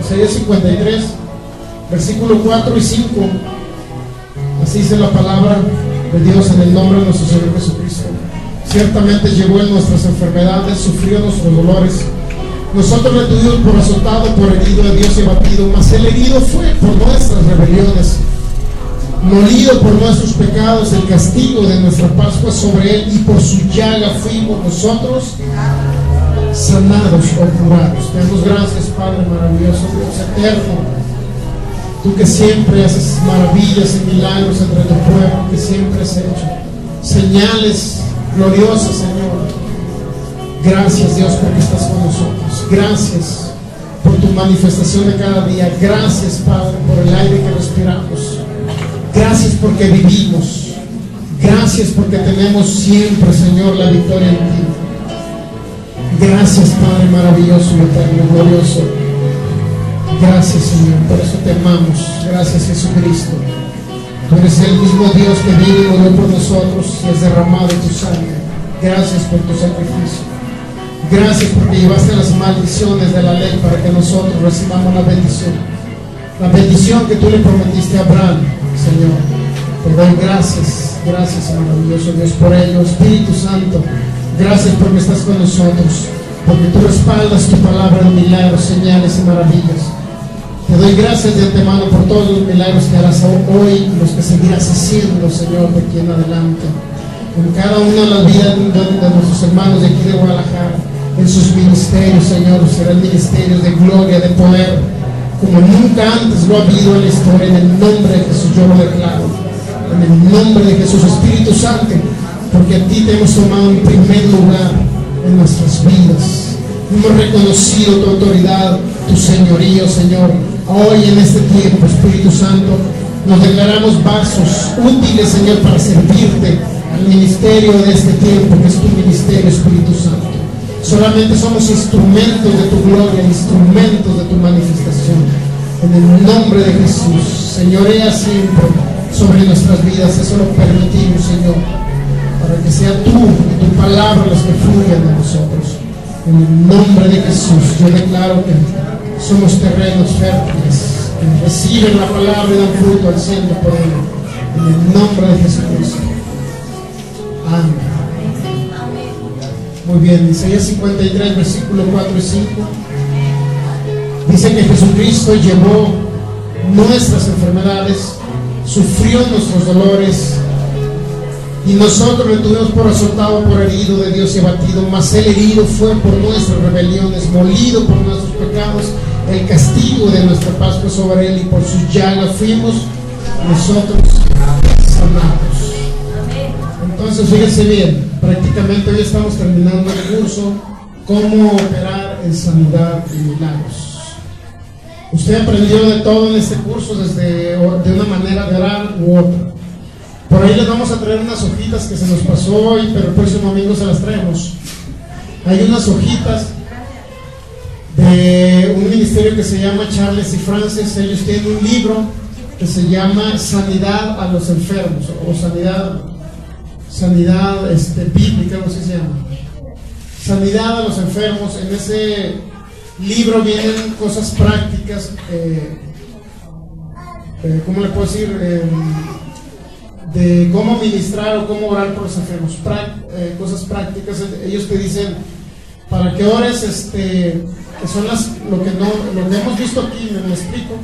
Isaías 53, versículo 4 y 5. Así dice la palabra de Dios en el nombre de nuestro Señor Jesucristo. Ciertamente llevó en nuestras enfermedades, sufrió nuestros dolores. Nosotros le tuvimos por azotado, por herido de Dios y abatido, mas el herido fue por nuestras rebeliones, molido por nuestros pecados. El castigo de nuestra paz fue sobre él, y por su llaga fuimos nosotros sanados o curados. Te damos gracias, Padre maravilloso, Dios eterno. Tú que siempre haces maravillas y milagros entre tu pueblo, que siempre has hecho señales gloriosas, Señor. Gracias, Dios, porque estás con nosotros. Gracias por tu manifestación de cada día. Gracias, Padre, por el aire que respiramos. Gracias porque vivimos. Gracias porque tenemos siempre, Señor, la victoria en ti. Gracias, Padre maravilloso y eterno, glorioso. Gracias, Señor, por eso te amamos. Gracias, Jesucristo. Tú eres el mismo Dios que vive y murió por nosotros y has derramado tu sangre. Gracias por tu sacrificio. Gracias porque llevaste las maldiciones de la ley para que nosotros recibamos la bendición. La bendición que tú le prometiste a Abraham, Señor. Te doy gracias. Gracias, maravilloso Dios, por ello. Espíritu Santo, gracias porque estás con nosotros. Porque tú respaldas tu palabra en milagros, señales y maravillas. Te doy gracias de antemano por todos los milagros que harás hoy y los que seguirás haciendo, Señor, de aquí en adelante. En cada una de las vidas de nuestros hermanos de aquí de Guadalajara, en sus ministerios, Señor, serán ministerios de gloria, de poder, como nunca antes lo ha habido en la historia. En el nombre de Jesús yo lo declaro. En el nombre de Jesús, Espíritu Santo, porque a ti te hemos tomado en primer lugar en nuestras vidas. Hemos reconocido tu autoridad, tu señorío, Señor. Hoy en este tiempo, Espíritu Santo, nos declaramos vasos útiles, Señor, para servirte al ministerio de este tiempo, que es tu ministerio, Espíritu Santo. Solamente somos instrumentos de tu gloria, instrumentos de tu manifestación. En el nombre de Jesús, señorea siempre sobre nuestras vidas. Eso lo permitimos, Señor, para que sea tú y tu palabra las que fluyan de nosotros. En el nombre de Jesús, yo declaro que somos terrenos fértiles, que reciben la palabra y dan fruto al ciento por ello. En el nombre de Jesucristo. Amén. Muy bien, Isaías 53, versículo 4 y 5. Dice que Jesucristo llevó nuestras enfermedades, sufrió nuestros dolores, y nosotros le tuvimos por azotado, por herido de Dios y abatido. Mas el herido fue por nuestras rebeliones, molido por nuestros pecados. El castigo de nuestra paz fue sobre él, y por su llaga fuimos nosotros sanados. Entonces, fíjense bien, prácticamente hoy estamos terminando el curso Cómo operar en sanidad y milagros. Usted aprendió de todo en este curso, desde de una manera de orar u otra. Por ahí les vamos a traer unas hojitas que se nos pasó hoy, pero el próximo domingo se las traemos. Hay unas hojitas de un ministerio que se llama Charles y Francis. Ellos tienen un libro que se llama Sanidad a los Enfermos, o sanidad bíblica, no sé si se llama. Sanidad a los enfermos. En ese libro vienen cosas prácticas, ¿cómo le puedo decir? De cómo ministrar o cómo orar por los enfermos, cosas prácticas. Ellos te dicen para que ores, que son lo que hemos visto aquí, me explico,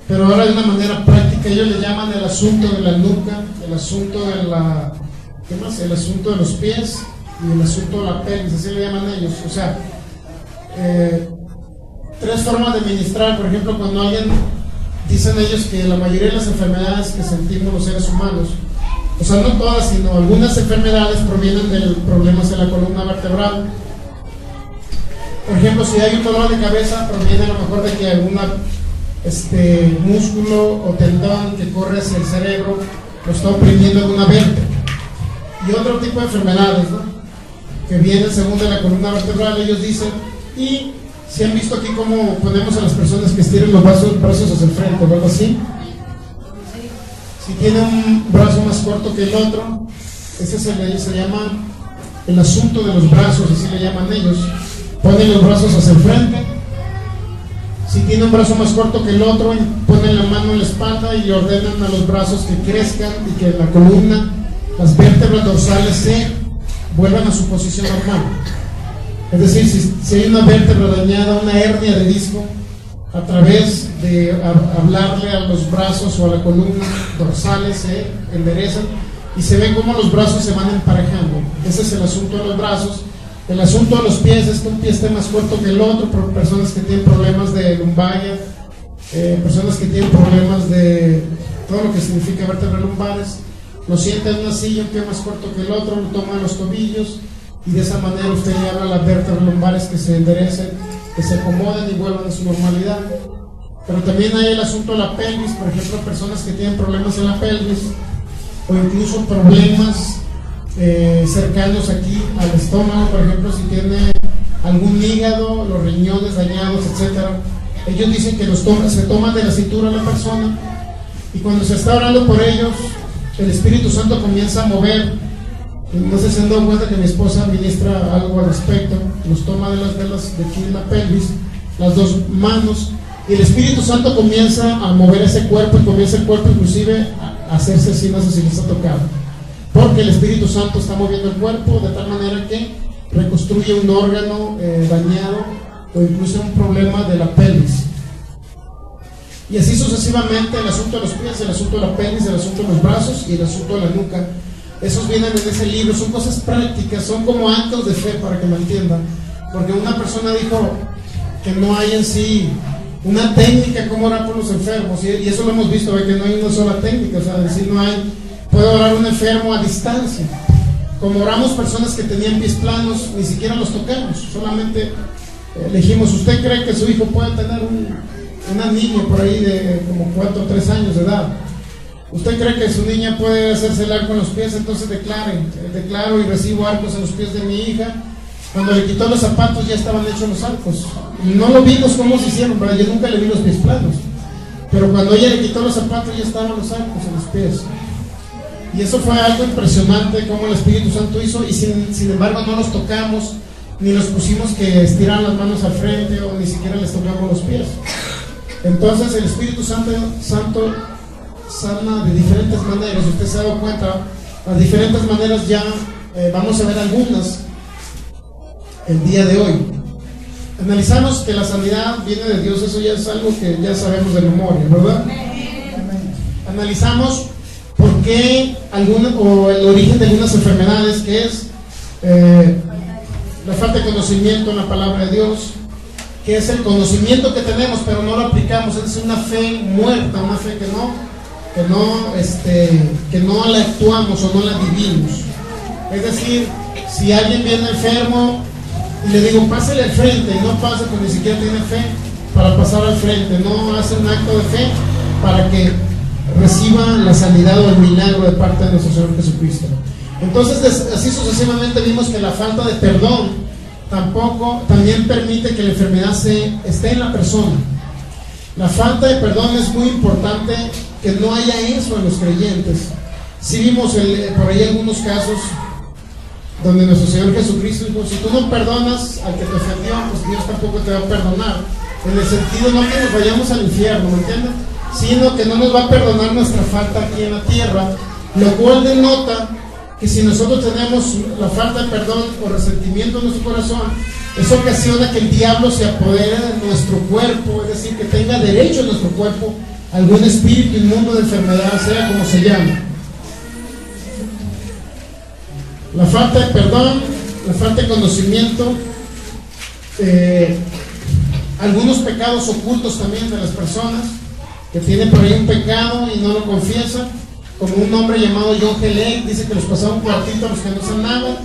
pero ahora de una manera práctica. Ellos le llaman el asunto de la nuca, el asunto de la, ¿qué más? El asunto de los pies y el asunto de la pelvis, así le llaman ellos. O sea, tres formas de ministrar. Por ejemplo, cuando alguien, dicen ellos que la mayoría de las enfermedades que sentimos los seres humanos, o sea, no todas, sino algunas enfermedades provienen de problemas de la columna vertebral. Por ejemplo, si hay un dolor de cabeza, proviene a lo mejor de que algún músculo o tendón que corre hacia el cerebro lo está oprimiendo en una vértebra. Y otro tipo de enfermedades, ¿no?, que vienen según de la columna vertebral, ellos dicen. Y si han visto aquí cómo ponemos a las personas que estiren los brazos hacia el frente, ¿verdad? Así. Si tiene un brazo más corto que el otro, ese se llama el asunto de los brazos, así le llaman ellos. Ponen los brazos hacia el frente Si tiene un brazo más corto que el otro, ponen la mano en la espalda y le ordenan a los brazos que crezcan y que la columna, las vértebras dorsales se vuelvan a su posición normal. Es decir, si hay una vértebra dañada, una hernia de disco, a través de hablarle a los brazos o a la columna dorsales se enderezan y se ve cómo los brazos se van emparejando. Ese es el asunto de los brazos. El asunto de los pies es que un pie esté más corto que el otro, por personas que tienen problemas de lumbalgia, personas que tienen problemas de todo lo que significa vértebras lumbares, lo sienta en una silla, un pie más corto que el otro, lo toma en los tobillos y de esa manera usted le habla a las vértebras lumbares que se enderecen, que se acomoden y vuelvan a su normalidad. Pero también hay el asunto de la pelvis, por ejemplo, personas que tienen problemas en la pelvis o incluso problemas cercanos aquí al estómago, por ejemplo, si tiene algún hígado, los riñones dañados, etcétera. Ellos dicen que se toman de la cintura a la persona y cuando se está orando por ellos, el Espíritu Santo comienza a mover. No sé si se han dado cuenta que mi esposa ministra algo al respecto. Nos toma de las velas de aquí en la pelvis, las dos manos, y el Espíritu Santo comienza a mover ese cuerpo y comienza el cuerpo inclusive a hacerse así, no sé si les ha tocado. Porque el Espíritu Santo está moviendo el cuerpo de tal manera que reconstruye un órgano dañado o incluso un problema de la pelvis. Y así sucesivamente el asunto de los pies, el asunto de la pelvis, el asunto de los brazos y el asunto de la nuca. Esos vienen en ese libro, son cosas prácticas, son como actos de fe para que me entiendan. Porque una persona dijo que no hay en sí una técnica como orar por los enfermos, y eso lo hemos visto, que no hay una sola técnica, o sea, decir no hay, puede orar un enfermo a distancia. Como oramos personas que tenían pies planos, ni siquiera los tocamos, solamente le dijimos, ¿usted cree que su hijo puede tener una niña por ahí de como 4 o 3 años de edad? ¿Usted cree que su niña puede hacerse el arco en los pies? Entonces declaro y recibo arcos en los pies de mi hija. Cuando le quitó los zapatos ya estaban hechos los arcos. Y no lo vimos cómo se hicieron, pero yo nunca le vi los pies planos. Pero cuando ella le quitó los zapatos ya estaban los arcos en los pies. Y eso fue algo impresionante como el Espíritu Santo hizo, y sin embargo no los tocamos, ni los pusimos que estirar las manos al frente, o ni siquiera les tocamos los pies. Entonces el Espíritu Santo sana de diferentes maneras. Usted se ha dado cuenta, las diferentes maneras ya vamos a ver algunas el día de hoy. Analizamos que la sanidad viene de Dios, eso ya es algo que ya sabemos de memoria, ¿verdad? Analizamos por qué o el origen de algunas enfermedades, que es la falta de conocimiento en la palabra de Dios, que es el conocimiento que tenemos pero no lo aplicamos, es una fe muerta, una fe que no la actuamos o no la vivimos. Es decir, si alguien viene enfermo y le digo pásale al frente, y no pasa porque ni siquiera tiene fe para pasar al frente, no hace un acto de fe para que reciba la sanidad o el milagro de parte de nuestro Señor Jesucristo. Entonces así sucesivamente vimos que la falta de perdón también permite que la enfermedad esté en la persona. La falta de perdón es muy importante, que no haya eso en los creyentes. Sí vimos por ahí algunos casos donde nuestro Señor Jesucristo dijo, si tú no perdonas al que te ofendió, pues Dios tampoco te va a perdonar. En el sentido no que nos vayamos al infierno, ¿me entiendes? Sino que no nos va a perdonar nuestra falta aquí en la tierra, lo cual denota que si nosotros tenemos la falta de perdón o resentimiento en nuestro corazón, eso ocasiona que el diablo se apodere de nuestro cuerpo, es decir, que tenga derecho en nuestro cuerpo algún espíritu inmundo de enfermedad, sea como se llame. La falta de perdón, la falta de conocimiento, algunos pecados ocultos también de las personas que tienen por ahí un pecado y no lo confiesan, como un hombre llamado John G. Lake, dice que los pasaba un cuartito a los que no sanaban,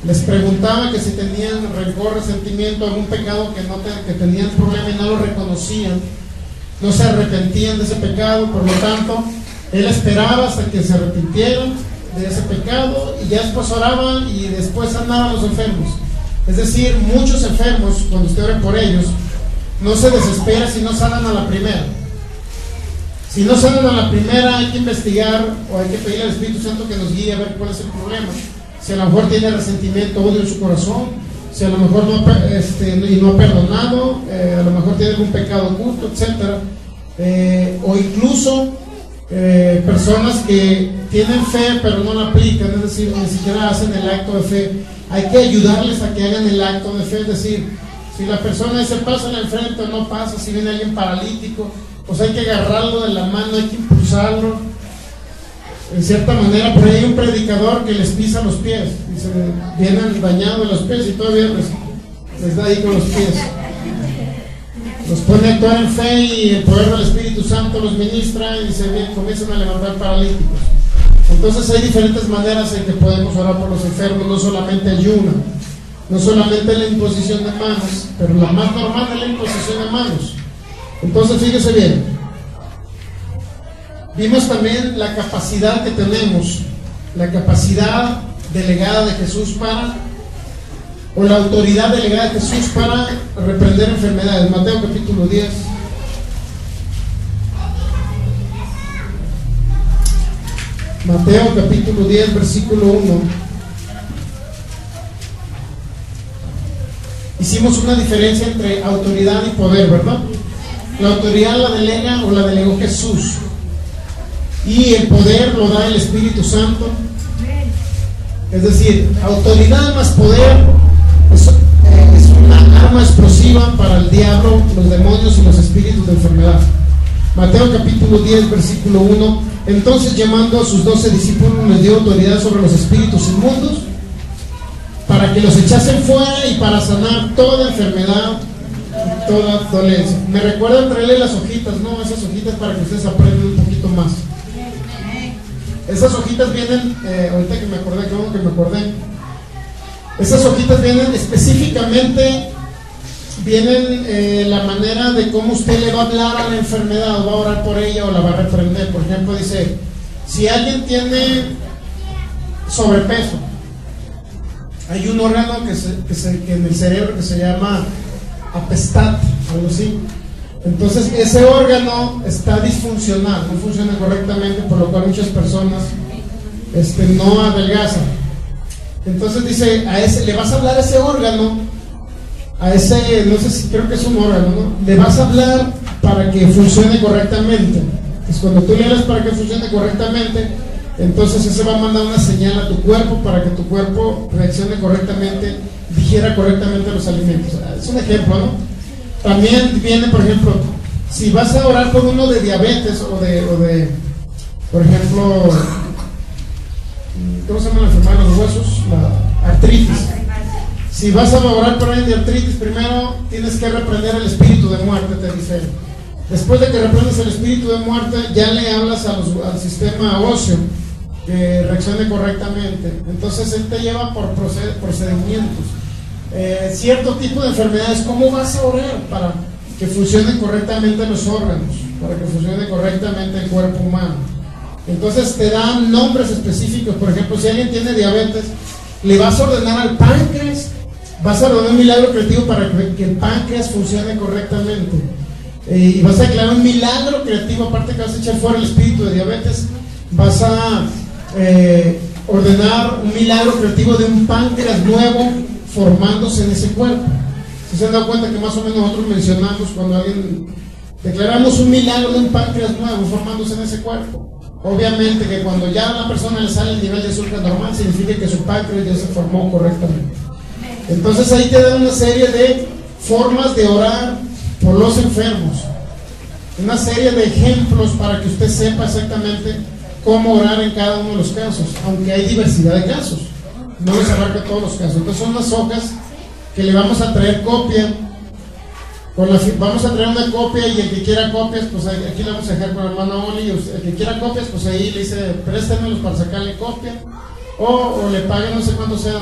les preguntaba que si tenían rencor, resentimiento, algún pecado que tenían problema y no lo reconocían, no se arrepentían de ese pecado, por lo tanto, él esperaba hasta que se arrepintieran de ese pecado y ya después oraban y después sanaban a los enfermos. Es decir, muchos enfermos, cuando usted ore por ellos, no se desespera si no sanan a la primera. Si no sanan a la primera, hay que investigar o hay que pedirle al Espíritu Santo que nos guíe a ver cuál es el problema. Si a lo mejor tiene resentimiento, odio en su corazón, si a lo mejor y no ha perdonado, a lo mejor tiene algún pecado oculto, etcétera, o incluso personas que tienen fe pero no la aplican, es decir, ni siquiera hacen el acto de fe. Hay que ayudarles a que hagan el acto de fe, es decir, si la persona dice pasa enfrente o no pasa, si viene alguien paralítico, pues hay que agarrarlo de la mano, hay que impulsarlo en cierta manera. Por ahí hay un predicador que les pisa los pies y se vienen dañados los pies y todavía les da ahí con los pies, los pone a actuar en fe y el poder del Espíritu Santo los ministra y comienzan a levantar paralíticos. Entonces hay diferentes maneras en que podemos orar por los enfermos, no solamente ayuno, no solamente la imposición de manos, pero la más normal es la imposición de manos. Entonces fíjese bien, vimos también la capacidad que tenemos, la capacidad delegada de Jesús o la autoridad delegada de Jesús para reprender enfermedades. Mateo capítulo 10. Mateo capítulo 10, versículo 1. Hicimos una diferencia entre autoridad y poder, ¿verdad? La autoridad la delega o la delegó Jesús, y el poder lo da el Espíritu Santo. Es decir, autoridad más poder es una arma explosiva para el diablo, los demonios y los espíritus de enfermedad. Mateo capítulo 10, versículo 1. Entonces, llamando a sus 12 discípulos, les dio autoridad sobre los espíritus inmundos para que los echasen fuera y para sanar toda enfermedad y toda dolencia. Me recuerdan traerle las hojitas, ¿no? Esas hojitas para que ustedes aprendan un poquito más. Esas hojitas vienen, ahorita que me acordé, esas hojitas vienen específicamente, la manera de cómo usted le va a hablar a la enfermedad, o va a orar por ella o la va a reprender. Por ejemplo, dice, si alguien tiene sobrepeso, hay un órgano que en el cerebro que se llama apestat, algo así. Entonces ese órgano está disfuncional, no funciona correctamente, por lo cual muchas personas no adelgazan. Entonces dice, le vas a hablar a ese órgano, no sé si, creo que es un órgano, ¿no? Le vas a hablar para que funcione correctamente. Entonces cuando tú le hablas para que funcione correctamente, entonces ese va a mandar una señal a tu cuerpo para que tu cuerpo reaccione correctamente, digiera correctamente los alimentos. Es un ejemplo, ¿no? También viene, por ejemplo, si vas a orar por uno de diabetes o de por ejemplo, ¿cómo se llama la enfermedad de los huesos? La artritis. Si vas a orar por alguien de artritis, primero tienes que reprender el espíritu de muerte, te dice. Después de que reprendes el espíritu de muerte, ya le hablas al sistema óseo que reaccione correctamente. Entonces él te lleva por procedimientos. Cierto tipo de enfermedades, ¿cómo vas a orar para que funcionen correctamente los órganos, para que funcione correctamente el cuerpo humano? Entonces te dan nombres específicos. Por ejemplo, si alguien tiene diabetes, le vas a ordenar al páncreas, vas a ordenar un milagro creativo para que el páncreas funcione correctamente, y vas a declarar un milagro creativo. Aparte que vas a echar fuera el espíritu de diabetes, vas a ordenar un milagro creativo de un páncreas nuevo formándose en ese cuerpo. Si se han dado cuenta que más o menos nosotros mencionamos cuando declaramos un milagro de un páncreas nuevo formándose en ese cuerpo. Obviamente que cuando ya a la persona le sale el nivel de azúcar normal, significa que su páncreas ya se formó correctamente. Entonces ahí te dan una serie de formas de orar por los enfermos, una serie de ejemplos para que usted sepa exactamente cómo orar en cada uno de los casos, aunque hay diversidad de casos. No les abarca todos los casos. Entonces son las hojas que le vamos a traer copia. Vamos a traer una copia, y el que quiera copias, pues aquí le vamos a dejar con el hermano Oli. El que quiera copias, pues ahí le dice, préstemelos para sacarle copia. O le paguen, no sé cuántos sean,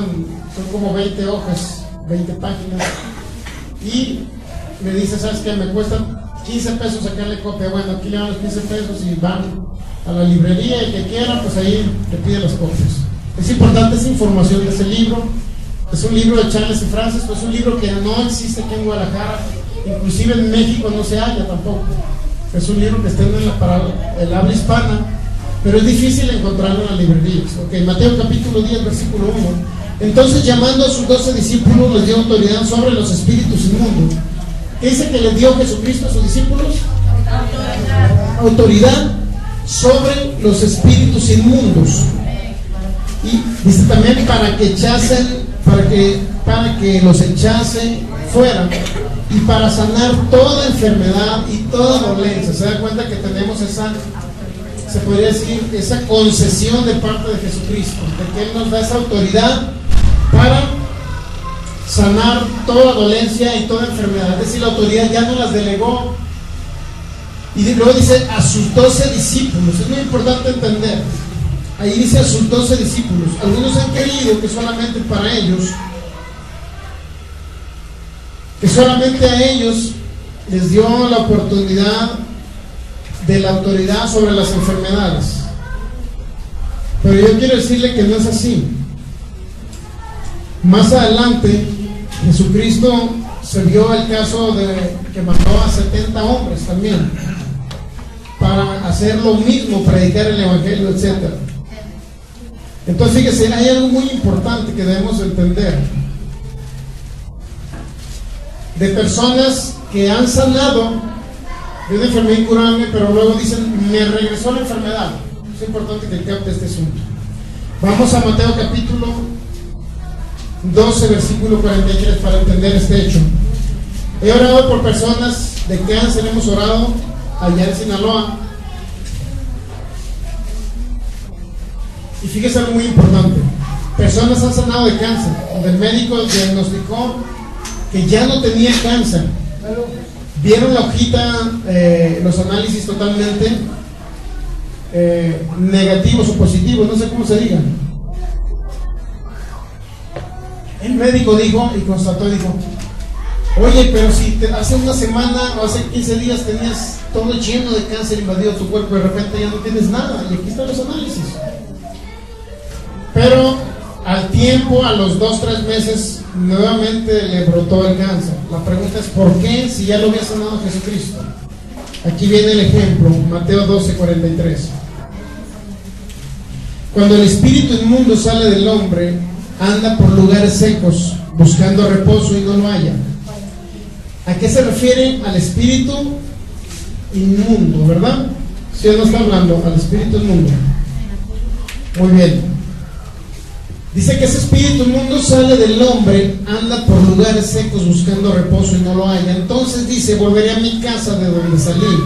son como 20 hojas, 20 páginas. Y le dice, ¿sabes qué? Me cuestan 15 pesos sacarle copia. Bueno, aquí le dan los 15 pesos y van a la librería, y el que quiera, pues ahí le pide las copias. Es importante esa información de ese libro. Es un libro de Charles y Francis, pues es un libro que no existe aquí en Guadalajara, inclusive en México no se halla tampoco. Es un libro que está para el habla hispana, pero es difícil encontrarlo en las librerías. Ok, Mateo capítulo 10, versículo 1. Entonces, llamando a sus 12 discípulos, les dio autoridad sobre los espíritus inmundos. ¿Qué dice que les dio Jesucristo a sus discípulos? Autoridad sobre los espíritus inmundos. Y dice también para que echasen, para que los echasen fuera, y para sanar toda enfermedad y toda dolencia. Se da cuenta que tenemos esa, se podría decir, esa concesión de parte de Jesucristo, de que Él nos da esa autoridad para sanar toda dolencia y toda enfermedad. Es decir, la autoridad ya no las delegó. Y luego dice a sus 12 discípulos. Es muy importante entender. Ahí dice a sus 12 discípulos. Algunos han creído que solamente para ellos, que solamente a ellos les dio la oportunidad de la autoridad sobre las enfermedades. Pero yo quiero decirle que no es así. Más adelante, Jesucristo se vio el caso de que mandó a 70 hombres también para hacer lo mismo, predicar el evangelio, etc. Entonces, fíjese, hay algo muy importante que debemos entender de personas que han sanado de una enfermedad incurable, pero luego dicen, me regresó la enfermedad. Es importante que capte este asunto. Vamos a Mateo capítulo 12, versículo 43, para entender este hecho. He orado por personas de cáncer, hemos orado allá en Sinaloa. Y fíjese algo muy importante. Personas han sanado de cáncer, donde el médico diagnosticó que ya no tenía cáncer. Vieron la hojita, los análisis totalmente negativos o positivos, no sé cómo se diga. El médico dijo y constató, dijo, oye, pero si hace una semana o hace 15 días tenías todo lleno de cáncer invadido tu cuerpo, de repente ya no tienes nada, y aquí están los análisis. Pero al tiempo, a los 2-3 meses, nuevamente le brotó el cáncer. La pregunta es, ¿por qué? Si ya lo había sanado Jesucristo. Aquí viene el ejemplo, Mateo 12:43. Cuando el espíritu inmundo sale del hombre, anda por lugares secos, buscando reposo y no lo halla. ¿A qué se refiere? Al espíritu inmundo, ¿verdad? Si no está hablando, al espíritu inmundo. Muy bien. Dice que ese espíritu inmundo sale del hombre, anda por lugares secos buscando reposo y no lo halla. Entonces dice, volveré a mi casa de donde salí.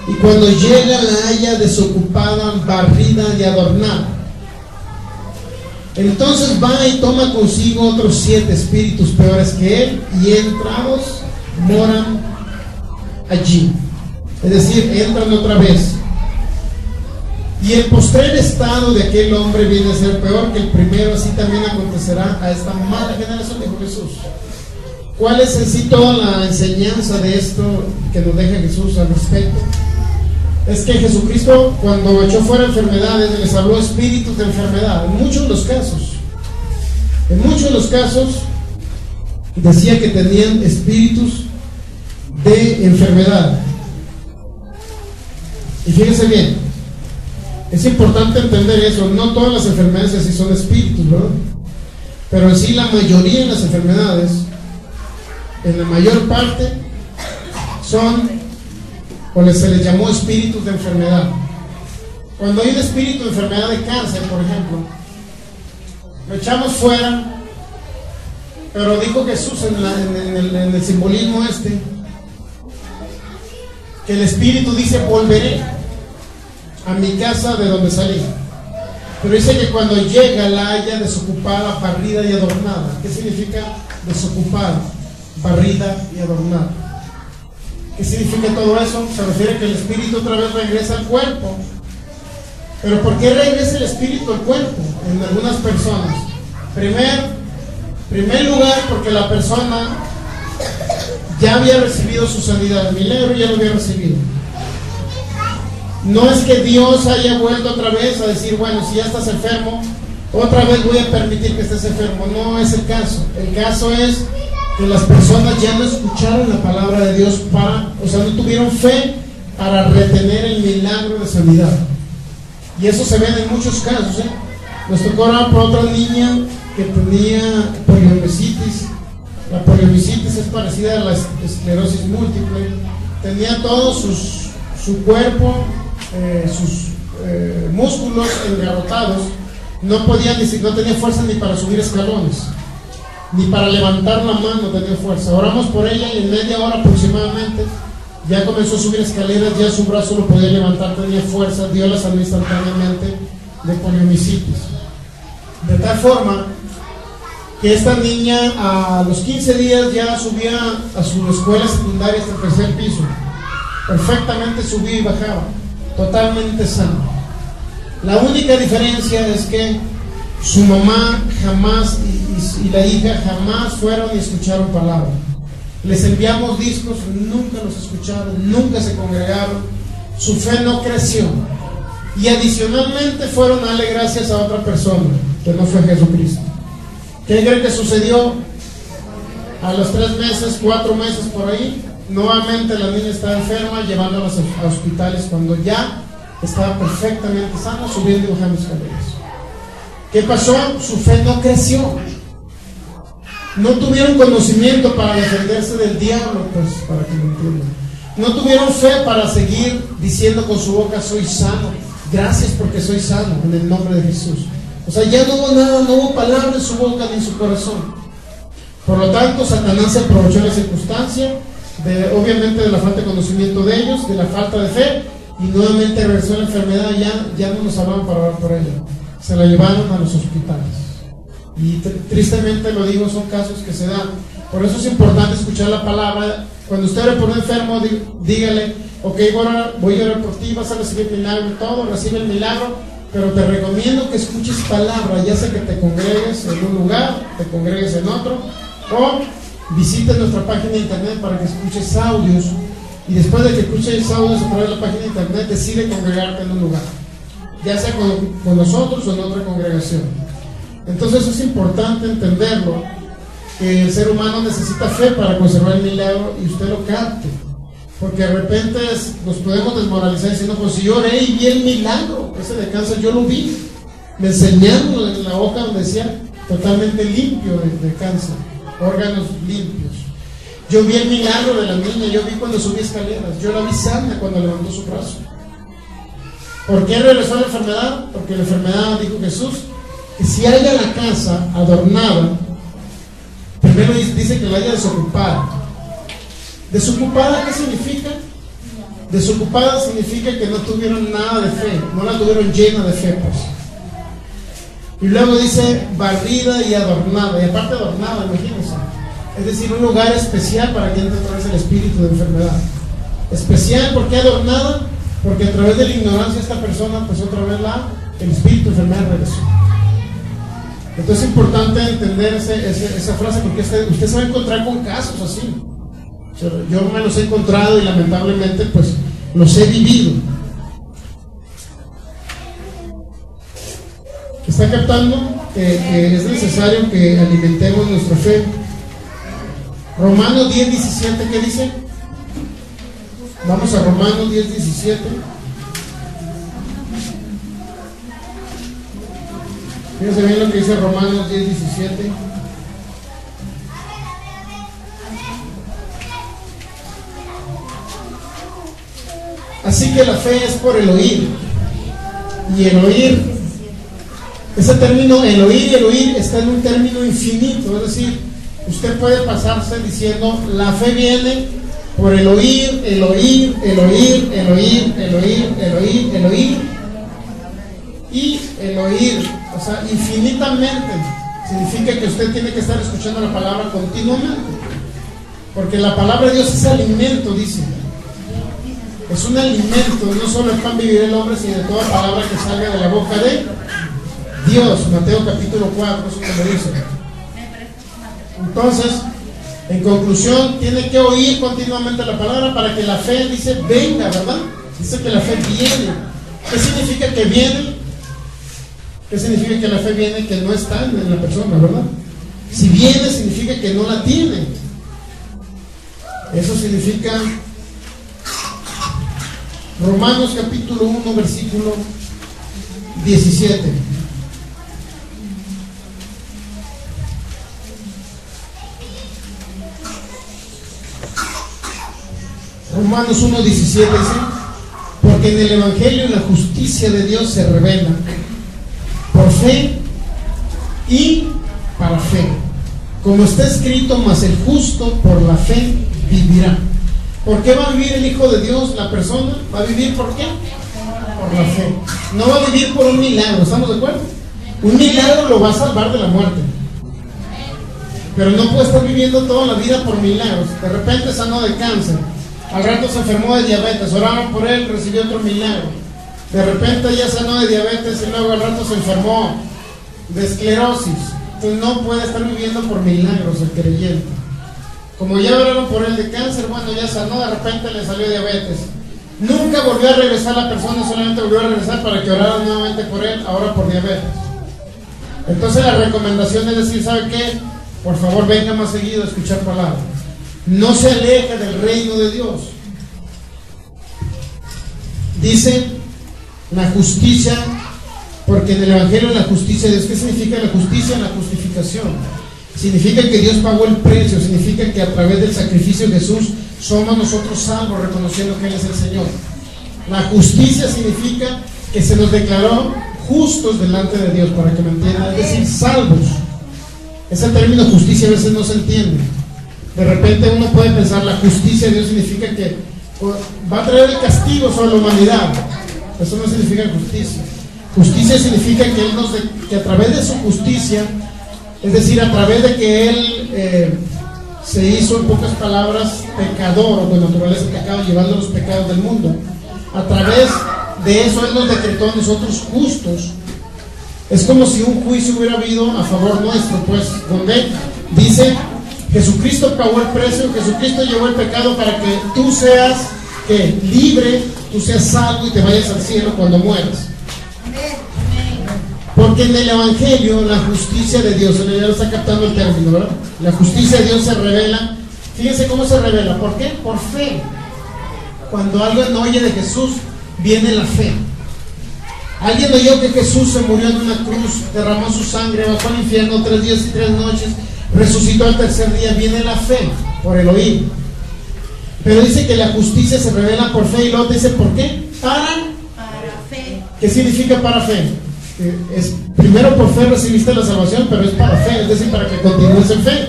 Y cuando llega la halla desocupada, barrida y adornada. Entonces va y toma consigo otros 7 espíritus peores que él, y entrados moran allí. Es decir, entran otra vez. Y el postrer estado de aquel hombre viene a ser peor que el primero, así también acontecerá a esta mala generación, dijo Jesús. ¿Cuál es en sí toda la enseñanza de esto que nos deja Jesús al respecto? Es que Jesucristo, cuando echó fuera enfermedades, les habló espíritus de enfermedad. En muchos de los casos decía que tenían espíritus de enfermedad. Y fíjense bien, es importante entender eso. No todas las enfermedades así son espíritus, ¿verdad? Pero en sí la mayoría de las enfermedades, en la mayor parte, son, o se les llamó espíritus de enfermedad. Cuando hay un espíritu de enfermedad de cáncer, por ejemplo, lo echamos fuera, pero dijo Jesús en el simbolismo que el espíritu dice, volveré a mi casa de donde salí. Pero dice que cuando llega la halla desocupada, barrida y adornada. ¿Qué significa desocupada, barrida y adornada? ¿Qué significa todo eso? Se refiere a que el espíritu otra vez regresa al cuerpo. Pero ¿por qué regresa el espíritu al cuerpo en algunas personas? Primer lugar, porque la persona ya había recibido su sanidad, el milagro ya lo había recibido. No es que Dios haya vuelto otra vez a decir, bueno, si ya estás enfermo, otra vez voy a permitir que estés enfermo. No es el caso. El caso es que las personas ya no escucharon la palabra de Dios no tuvieron fe para retener el milagro de sanidad. Y eso se ve en muchos casos, Nos tocó orar por otra niña que tenía poliomielitis. La poliomielitis es parecida a la esclerosis múltiple. Tenía todo su cuerpo, sus músculos engarrotados. No tenía fuerza ni para subir escalones, ni para levantar la mano tenía fuerza. Oramos por ella y en media hora aproximadamente ya comenzó a subir escaleras, ya su brazo lo podía levantar, tenía fuerza, dio la salud instantáneamente de poliomielitis. De tal forma que esta niña a los 15 días ya subía a su escuela secundaria hasta el tercer piso. Perfectamente subía y bajaba, totalmente sana. La única diferencia es que su mamá jamás y la hija jamás fueron y escucharon palabra. Les enviamos discos, nunca los escucharon, nunca se congregaron, su fe no creció. Y adicionalmente fueron a darle gracias a otra persona, que no fue Jesucristo. ¿Qué creen que sucedió? A los 3 meses, 4 meses por ahí, nuevamente la niña estaba enferma, llevándola a hospitales cuando ya estaba perfectamente sana, subiendo y bajando escaleras. ¿Qué pasó? Su fe no creció. No tuvieron conocimiento para defenderse del diablo, pues, para que lo entiendan. No tuvieron fe para seguir diciendo con su boca: soy sano. Gracias porque soy sano, en el nombre de Jesús. O sea, ya no hubo nada, no hubo palabra en su boca ni en su corazón. Por lo tanto, Satanás se aprovechó de la circunstancia, obviamente de la falta de conocimiento de ellos, de la falta de fe, y nuevamente regresó la enfermedad. Ya no nos hablaban para orar por ella. Se la llevaron a los hospitales. Y tristemente lo digo, son casos que se dan. Por eso es importante escuchar la palabra. Cuando usted ore por un enfermo, dígale: ok, voy a orar por ti, vas a recibir el milagro y todo, recibe el milagro, pero te recomiendo que escuches palabra, ya sea que te congregues en un lugar, te congregues en otro, o visites nuestra página de internet para que escuches audios, y después de que escuches audios a través de la página de internet, decide congregarte en un lugar, ya sea con nosotros o en otra congregación. Entonces es importante entenderlo, que el ser humano necesita fe para conservar el milagro y usted lo capte, porque de repente nos podemos desmoralizar diciendo: pues si yo oré y vi el milagro ese de cáncer, yo lo vi, me enseñaron en la hoja donde decía totalmente limpio de cáncer, órganos limpios. Yo vi el milagro de la niña, yo vi cuando subí escaleras, yo la vi sana cuando levantó su brazo. ¿Por qué regresó la enfermedad? Porque la enfermedad, dijo Jesús, que si haya la casa adornada, primero dice que la haya desocupada. ¿Desocupada qué significa? Desocupada significa que no tuvieron nada de fe, no la tuvieron llena de fe, pues. Y luego dice barrida y adornada, y aparte adornada, imagínense. Es decir, un lugar especial para que entre a través del espíritu de enfermedad. Especial, ¿por qué adornada? Porque a través de la ignorancia esta persona, pues otra vez el espíritu de enfermedad regresó. Entonces es importante entender esa frase, porque usted se va a encontrar con casos así. O sea, yo me los he encontrado y lamentablemente pues los he vivido. ¿Está captando que es necesario que alimentemos nuestra fe? Romanos 10:17, ¿qué dice? Vamos a Romanos 10:17. Fíjense bien lo que dice Romanos 10:17. Así que la fe es por el oír, y el oír, ese término, el oír está en un término infinito. Es decir, usted puede pasarse diciendo: la fe viene por el oír, el oír, el oír, el oír, el oír, el oír, el oír y el oír. O sea, infinitamente significa que usted tiene que estar escuchando la palabra continuamente, porque la palabra de Dios es alimento, dice. Es un alimento, no solo el pan vivirá el hombre, sino de toda palabra que salga de la boca de Dios. Mateo capítulo 4, eso que lo dice. Entonces, en conclusión, tiene que oír continuamente la palabra para que la fe, dice, venga, ¿verdad? Dice que la fe viene. ¿Qué significa que viene? ¿Qué significa que la fe viene? Que no está en la persona, ¿verdad? Si viene, significa que no la tiene. Eso significa Romanos capítulo 1, versículo 17. Romanos 1:17 dice: porque en el Evangelio la justicia de Dios se revela por fe y para fe. Como está escrito, mas el justo por la fe vivirá. ¿Por qué va a vivir el Hijo de Dios, la persona? ¿Va a vivir por qué? Por la fe. No va a vivir por un milagro, ¿estamos de acuerdo? Un milagro lo va a salvar de la muerte, pero no puede estar viviendo toda la vida por milagros. De repente sanó de cáncer, al rato se enfermó de diabetes, oraron por él, recibió otro milagro. De repente ya sanó de diabetes y luego al rato se enfermó de esclerosis. Entonces no puede estar viviendo por milagros el creyente. Como ya oraron por él de cáncer, bueno, ya sanó, de repente le salió diabetes. Nunca volvió a regresar la persona, solamente volvió a regresar para que oraran nuevamente por él, ahora por diabetes. Entonces la recomendación es decir, ¿sabe qué? Por favor, venga más seguido a escuchar palabras. No se aleje del reino de Dios. Dice la justicia, porque en el Evangelio la justicia de Dios. ¿Qué significa la justicia? La justificación. Significa que Dios pagó el precio, significa que a través del sacrificio de Jesús somos nosotros salvos, reconociendo que Él es el Señor. La justicia significa que se nos declaró justos delante de Dios, para que me entiendan, es decir, salvos. Ese término justicia a veces no se entiende. De repente uno puede pensar, la justicia de Dios significa que va a traer el castigo sobre la humanidad. Eso no significa justicia. Justicia significa que Él que a través de su justicia, es decir, a través de que Él se hizo, en pocas palabras, pecador, o de naturaleza pecado, llevando los pecados del mundo, a través de eso Él nos decretó a nosotros justos. Es como si un juicio hubiera habido a favor nuestro, pues, donde dice: Jesucristo pagó el precio, Jesucristo llevó el pecado para que tú seas libre, tú seas salvo y te vayas al cielo cuando mueras. Porque en el Evangelio la justicia de Dios, el Evangelio está captando el término, ¿verdad? La justicia de Dios se revela. Fíjense cómo se revela. ¿Por qué? Por fe. Cuando alguien oye de Jesús, viene la fe. Alguien oyó que Jesús se murió en una cruz, derramó su sangre, bajó al infierno 3 días y 3 noches, resucitó al tercer día. Viene la fe por el oír. Pero dice que la justicia se revela por fe, y luego dice ¿por qué? Para fe. ¿Qué significa para fe? Primero por fe recibiste la salvación, pero es para fe, es decir, para que continúes en fe.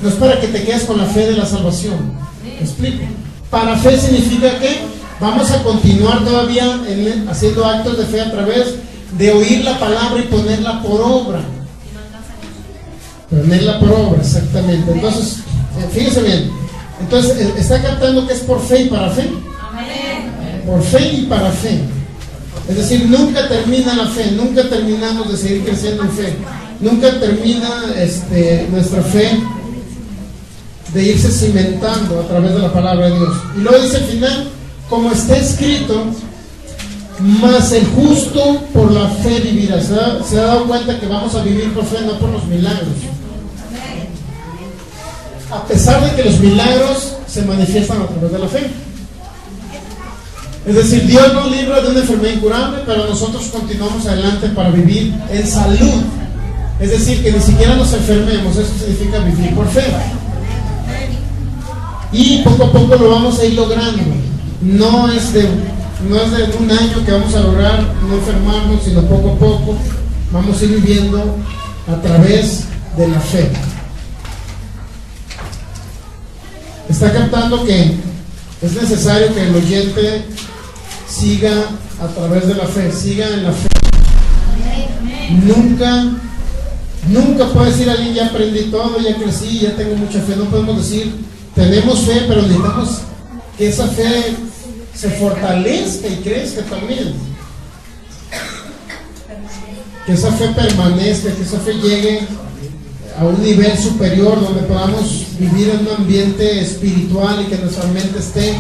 No es para que te quedes con la fe de la salvación. ¿Me explico? Para fe significa que vamos a continuar todavía haciendo actos de fe a través de oír la palabra y ponerla por obra. Ponerla por obra, exactamente. Entonces, fíjense bien. Entonces, está captando que es por fe y para fe. Por fe y para fe. Es decir, nunca termina la fe, nunca terminamos de seguir creciendo en fe, nunca termina nuestra fe de irse cimentando a través de la palabra de Dios. Y luego dice al final, como está escrito, mas el justo por la fe vivirá. ¿Se ha dado cuenta que vamos a vivir por fe, no por los milagros? A pesar de que los milagros se manifiestan a través de la fe. Es decir, Dios nos libra de una enfermedad incurable, pero nosotros continuamos adelante para vivir en salud. Es decir, que ni siquiera nos enfermemos. Eso significa vivir por fe. Y poco a poco lo vamos a ir logrando. No es de un año que vamos a lograr no enfermarnos, sino poco a poco vamos a ir viviendo a través de la fe. Está captando que es necesario que el oyente siga a través de la fe, siga en la fe. Nunca puede decir alguien: ya aprendí todo, ya crecí, ya tengo mucha fe. No podemos decir: tenemos fe, pero necesitamos que esa fe se fortalezca y crezca también. Que esa fe permanezca, que esa fe llegue a un nivel superior donde podamos vivir en un ambiente espiritual y que nuestra mente esté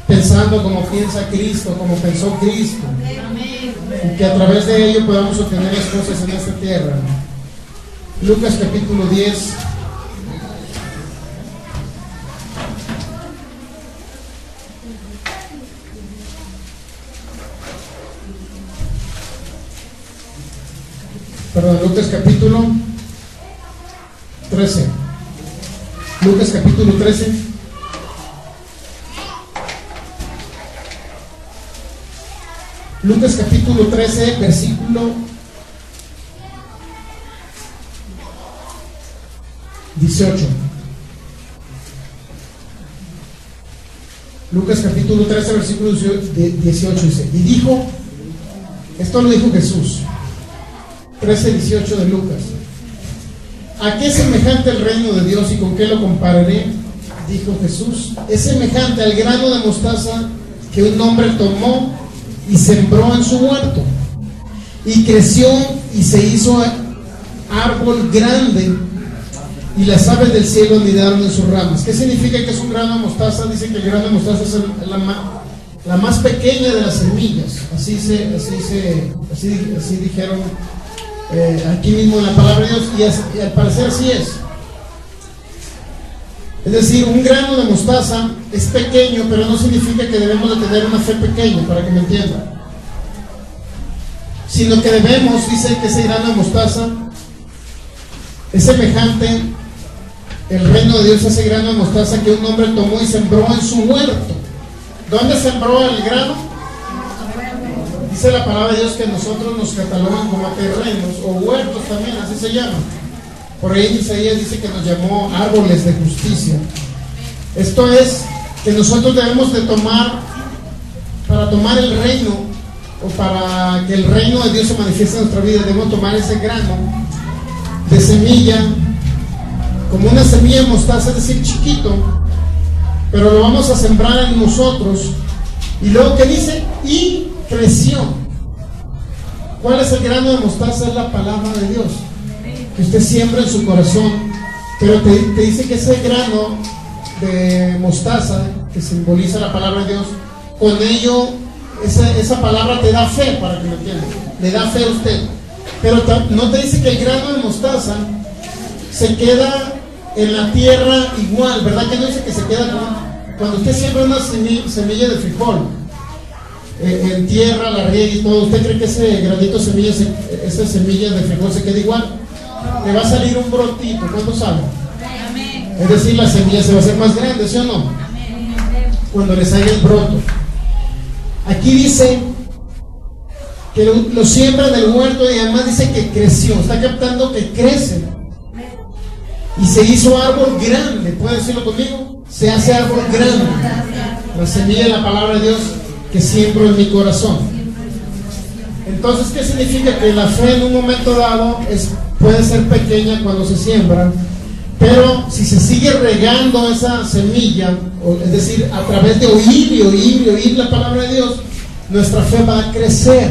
pensando como piensa Cristo, como pensó Cristo, y que a través de ello podamos obtener las cosas en esta tierra. Lucas capítulo 10. Perdón, Lucas capítulo 13. Lucas capítulo 13. Lucas capítulo 13, versículo 18. Lucas capítulo 13, versículo 18 dice: y dijo, esto lo dijo Jesús, 13:18 de Lucas: ¿a qué es semejante el reino de Dios y con qué lo compararé? Dijo Jesús: es semejante al grano de mostaza que un hombre tomó y sembró en su huerto, y creció y se hizo árbol grande, y las aves del cielo anidaron en sus ramas. ¿Qué significa que es un grano de mostaza? Dice que el grano de mostaza es la más pequeña de las semillas. Así dijeron aquí mismo en la palabra de Dios, y al parecer así es. Es decir, un grano de mostaza es pequeño, pero no significa que debemos de tener una fe pequeña, para que me entiendan. Sino que debemos, dice que ese grano de mostaza es semejante, el reino de Dios, ese grano de mostaza que un hombre tomó y sembró en su huerto. ¿Dónde sembró el grano? Dice la palabra de Dios que nosotros nos catalogan como terrenos o huertos también, así se llama. Por ahí Isaías dice que nos llamó árboles de justicia. Esto es, que nosotros debemos de tomar, para tomar el reino, o para que el reino de Dios se manifieste en nuestra vida, debemos tomar ese grano de semilla, como una semilla de mostaza, es decir, chiquito, pero lo vamos a sembrar en nosotros. Y luego, ¿qué dice? Y creció. ¿Cuál es el grano de mostaza? Es la palabra de Dios, que usted siembra en su corazón. Pero te dice que ese grano de mostaza, que simboliza la palabra de Dios, con ello, esa palabra te da fe, para que me entiendan. Le da fe a usted. Pero no te dice que el grano de mostaza se queda en la tierra igual, ¿verdad? Que no dice que se queda cuando usted siembra una semilla de frijol en tierra, la riega y todo. ¿Usted cree que ese granito de semilla, esa semilla de frijol se queda igual? Le va a salir un brotito, ¿cuánto sabe? Es decir, la semilla se va a hacer más grande, ¿sí o no? Cuando le salga el broto. Aquí dice que lo siembra en el huerto, y además dice que creció. Está captando que crece y se hizo árbol grande. ¿Puede decirlo conmigo? Se hace árbol grande. La semilla de la palabra de Dios que siembro en mi corazón. Entonces, ¿qué significa? Que la fe en un momento dado puede ser pequeña cuando se siembra, pero si se sigue regando esa semilla, es decir, a través de oír la palabra de Dios, nuestra fe va a crecer.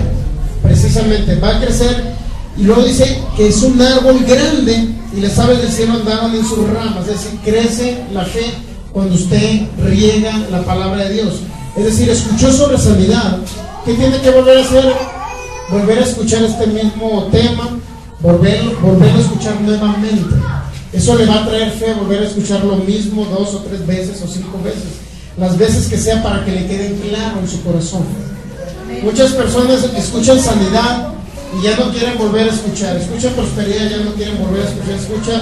Precisamente va a crecer. Y luego dice que es un árbol grande, y las aves del cielo andaron en sus ramas. Es decir, crece la fe cuando usted riega la palabra de Dios. Es decir, escuchó sobre sanidad. ¿Qué tiene que volver a hacer? Volver a escuchar este mismo tema, volverlo a escuchar nuevamente. Eso le va a traer fe, volver a escuchar lo mismo 2 o 3 veces o 5 veces, las veces que sea, para que le quede claro en su corazón. Muchas personas escuchan sanidad y ya no quieren volver a escuchar. Escuchan prosperidad, ya no quieren volver a escuchar. Escuchan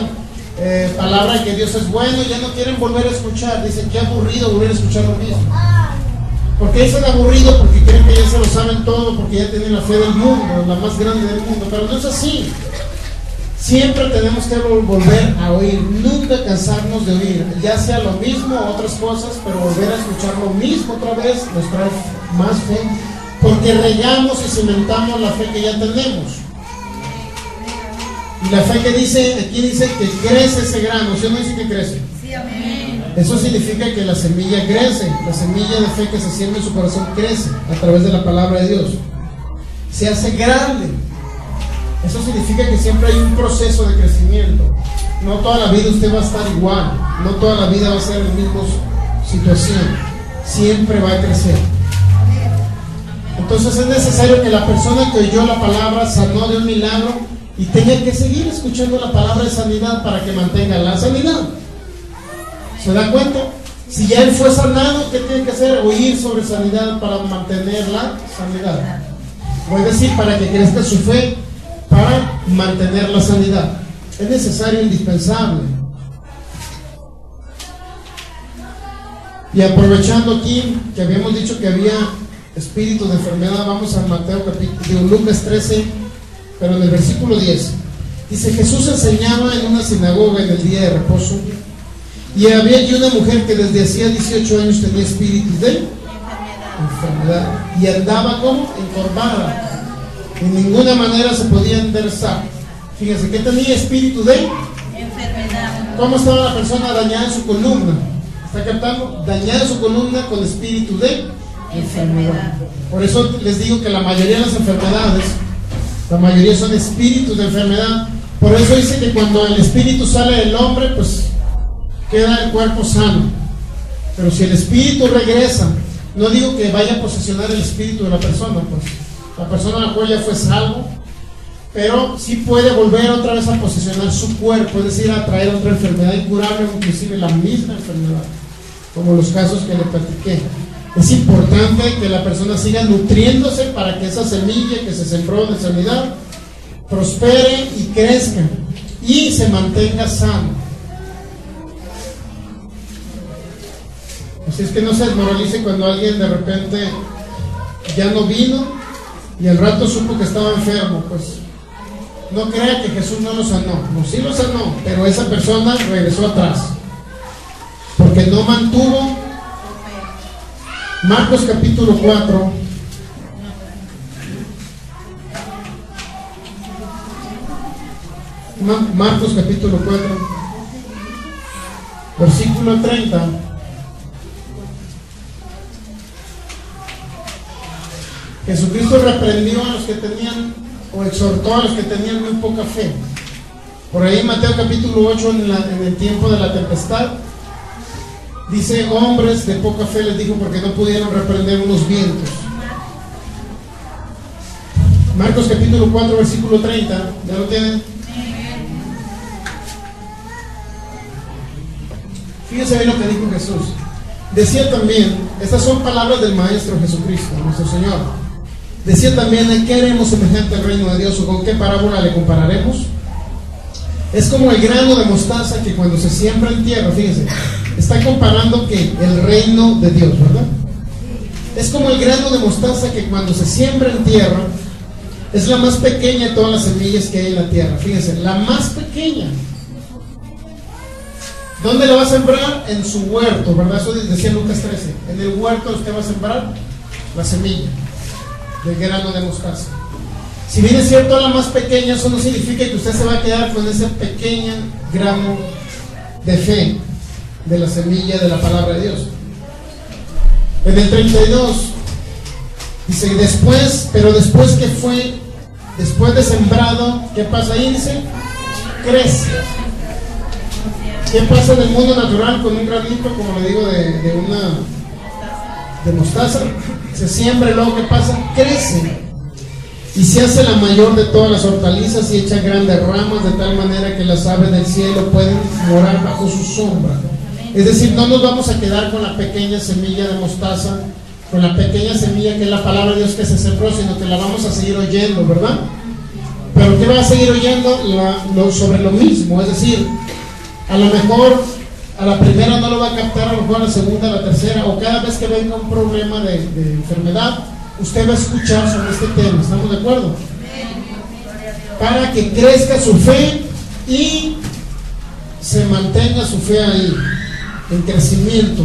palabra de que Dios es bueno, ya no quieren volver a escuchar. Dicen, qué aburrido volver a escuchar lo mismo. ¿Por qué dicen aburrido? Porque creen que ya se lo saben todo, porque ya tienen la fe del mundo, la más grande del mundo. Pero no es así. Siempre tenemos que volver a oír, nunca cansarnos de oír, ya sea lo mismo o otras cosas, pero volver a escuchar lo mismo otra vez nos trae más fe, porque regamos y cimentamos la fe que ya tenemos. Y la fe que dice, aquí dice que crece ese grano, ¿sí o no dice que crece? Sí, amén. Eso significa que la semilla crece, la semilla de fe que se siembra en su corazón crece a través de la palabra de Dios. Se hace grande. Eso significa que siempre hay un proceso de crecimiento. No toda la vida usted va a estar igual, no toda la vida va a ser en la misma situación. Siempre va a crecer. Entonces es necesario que la persona que oyó la palabra sanó de un milagro y tenga que seguir escuchando la palabra de sanidad para que mantenga la sanidad. ¿Se da cuenta? Si ya él fue sanado, ¿qué tiene que hacer? Oír sobre sanidad para mantener la sanidad. Voy a decir, para que crezca su fe, para mantener la sanidad. Es necesario, indispensable. Y aprovechando aquí que habíamos dicho que había espíritu de enfermedad. Vamos a Mateo capítulo, Lucas 13, pero en el versículo 10. Dice: Jesús enseñaba en una sinagoga en el día de reposo, y había allí una mujer que desde hacía 18 años tenía espíritu de enfermedad, y andaba como encorvada, en ninguna manera se podía enderezar. Fíjense que tenía espíritu de enfermedad. ¿Cómo estaba la persona? Dañada en su columna. ¿Está captando? Dañada en su columna con espíritu de enfermedad. Por eso les digo que la mayoría de las enfermedades, la mayoría son espíritus de enfermedad. Por eso dice que cuando el espíritu sale del hombre, pues queda el cuerpo sano. Pero si el espíritu regresa, no digo que vaya a posesionar el espíritu de la persona, pues la persona a la cual ya fue salvo, pero sí puede volver otra vez a posesionar su cuerpo, es decir, a traer otra enfermedad incurable, inclusive la misma enfermedad, como los casos que le platiqué. Es importante que la persona siga nutriéndose para que esa semilla que se sembró de sanidad prospere y crezca y se mantenga sano. Así es que no se desmoralice cuando alguien de repente ya no vino y al rato supo que estaba enfermo. Pues no crea que Jesús no lo sanó. No, sí lo sanó, pero esa persona regresó atrás porque no mantuvo. Marcos capítulo 4. Marcos capítulo 4, versículo 30. Jesucristo reprendió a los que tenían, o exhortó a los que tenían muy poca fe. Por ahí en Mateo capítulo 8, en el tiempo de la tempestad, dice: hombres de poca fe, les dijo, porque no pudieron reprender unos vientos. Marcos capítulo 4, versículo 30, ¿ya lo tienen? Fíjense bien lo que dijo Jesús. Decía también, estas son palabras del Maestro Jesucristo, nuestro Señor. Decía también: ¿en qué haremos semejante al reino de Dios, o con qué parábola le compararemos? Es como el grano de mostaza que cuando se siembra en tierra, fíjense, está comparando que el reino de Dios, ¿verdad? Es como el grano de mostaza que cuando se siembra en tierra es la más pequeña de todas las semillas que hay en la tierra. Fíjense, la más pequeña. ¿Dónde la va a sembrar? En su huerto, ¿verdad? Eso decía Lucas 13. En el huerto usted va a sembrar la semilla del grano de mostaza. Si bien es cierto la más pequeña, eso no significa que usted se va a quedar con ese pequeño grano de fe de la semilla de la palabra de Dios. En el 32 dice: pero después que fue, después de sembrado, ¿qué pasa ahí? Dice: crece. ¿Qué pasa en el mundo natural con un granito, como le digo, de mostaza? Se siembra y luego ¿qué pasa? Crece. Y se hace la mayor de todas las hortalizas y echa grandes ramas, de tal manera que las aves del cielo pueden morar bajo su sombra. Es decir, no nos vamos a quedar con la pequeña semilla de mostaza, con la pequeña semilla que es la palabra de Dios que se sembró, sino que la vamos a seguir oyendo, ¿verdad? Pero ¿qué va a seguir oyendo? Sobre lo mismo, es decir, a lo mejor a la primera no lo va a captar, a lo mejor a la segunda, a la tercera, o cada vez que venga un problema de enfermedad, usted va a escuchar sobre este tema. ¿Estamos de acuerdo? Para que crezca su fe y se mantenga su fe ahí, en crecimiento.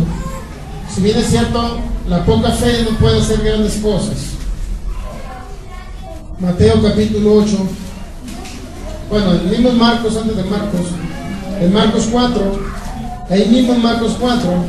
Si bien es cierto, la poca fe no puede hacer grandes cosas. Mateo capítulo 8. Bueno, el mismo Marcos, antes de Marcos, en Marcos 4, ahí mismo en Marcos 4,